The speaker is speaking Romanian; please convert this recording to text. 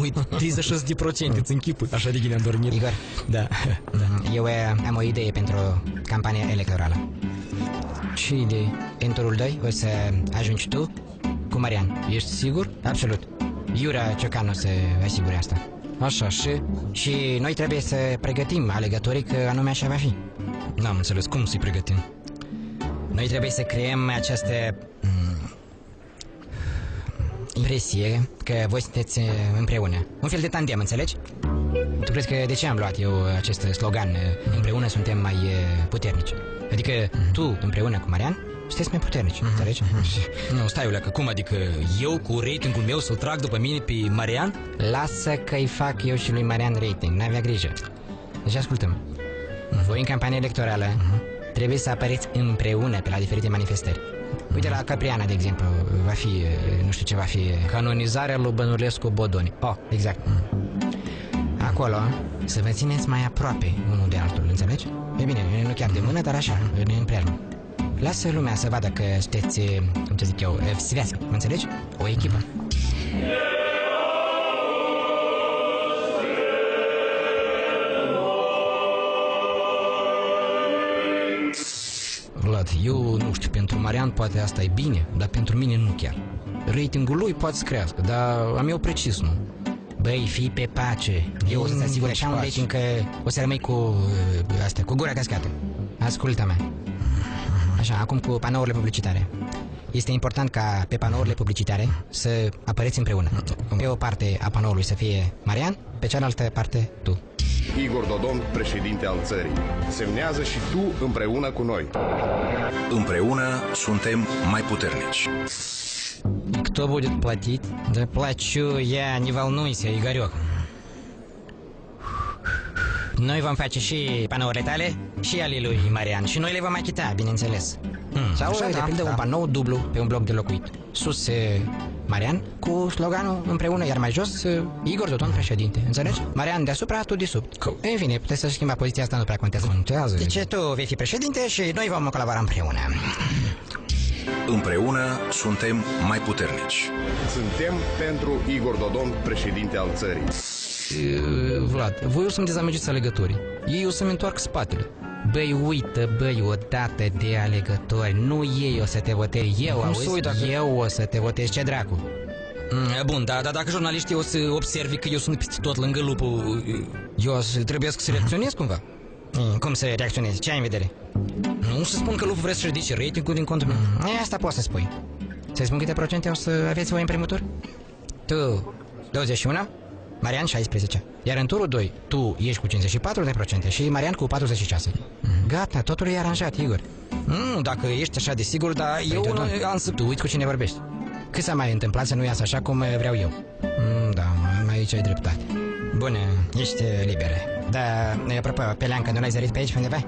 Uite, 36% îți închipui. Așa de gine am dormit. Igor, Da. eu am o idee pentru campania electorală. Ce idei? În turul 2 o să ajungi tu cu Marian. Ești sigur? Absolut. Iura Ciocanu să asigure asta. Așa, și? Și noi trebuie să pregătim alegătorii că anume așa va fi. N-am înțeles, cum să-i pregătim? Noi trebuie să creăm această impresie că voi sunteți împreună. Un fel de tandem, înțelegi? Tu crezi că de ce am luat eu acest slogan împreună suntem mai puternici? Adică tu împreună cu Marian sunteți mai puternici, înțelegi? Nu, stai, Uleacă, cum adică eu cu ratingul meu să-l trag după mine pe Marian? Lasă că-i fac eu și lui Marian rating, n-avea grijă. Deci ascultăm. Voi în campania electorală trebuie să apăreți împreună pe la diferite manifestări. Uite la Capriana, de exemplu, va fi, nu știu ce va fi... Canonizarea lui Bănulescu Bodoni. Oh, exact. Acolo să vă țineți mai aproape unul de altul, înțelegi? E bine, nu chiar de mână, dar așa, în preajmă. Lasă lumea să vadă că sunteți, cum să zic eu, svească, mă înțelegi? O echipă. Vlad, eu nu știu, pentru Marian poate asta e bine, dar pentru mine nu chiar. Ratingul lui poate să crească, dar am eu precis, nu? Băi, fii pe pace. Eu o să-ți asigur așa un rating că o să rămâi cu astea, cu gura cascată. Ascultă-mă. Așa, acum cu panourile publicitare. Este important ca pe panourile publicitare să apăreți împreună. Pe o parte a panoului să fie Marian, pe cealaltă parte tu. Igor Dodon, președinte al țării. Semnează și tu împreună cu noi. Împreună suntem mai puternici. Кто будет платить? Да плачу я, не волнуйся, Игорек. Noi vom face și panourile tale și ale lui Marian și noi le vom achita, bineînțeles. Sau, așa, de pildă, un panou dublu pe un bloc de locuit. Sus Marian cu sloganul împreună, iar mai jos Igor Dodon, președinte. Înțelegi? Marian deasupra, tu de sub. În fine, puteți să schimba poziția, asta nu prea contează. Contează. Deci tu vei fi președinte și noi vom colabora împreună. Împreună suntem mai puternici. Suntem pentru Igor Dodon, președinte al țării. Vlad, voi o să-mi dezamăgiți alegătorii. Ei o să-mi întoarcă spatele. Băi, uită, băi, odată de alegători. Nu ei o să te votezi, eu, auzi? Eu o să te votez, ce dracu? Bun, dar dacă jurnaliștii o să observi că eu sunt peste tot lângă lupul, eu trebuie să reacționez cumva. Cum să reacționezi? Ce ai în vedere? Nu să spun că lupul vrea să-și ridice ratingul din contul meu. Asta poți să spui. Să-i spun câte procente o să aveți voi în primul tur? Tu 21, Marian 16. Iar în turul 2 tu ești cu 54% și Marian cu 46%. Gata, totul e aranjat, Igor. Nu, dacă ești așa de sigur, dar eu am să... Tu uiți cu cine vorbești. Cât s-a mai întâmplat să nu iasă așa cum vreau eu? Da, aici ai dreptate. Bună, ești liberă. Dar, apropo, pe Leancă, nu l-ai zărit pe aici undeva?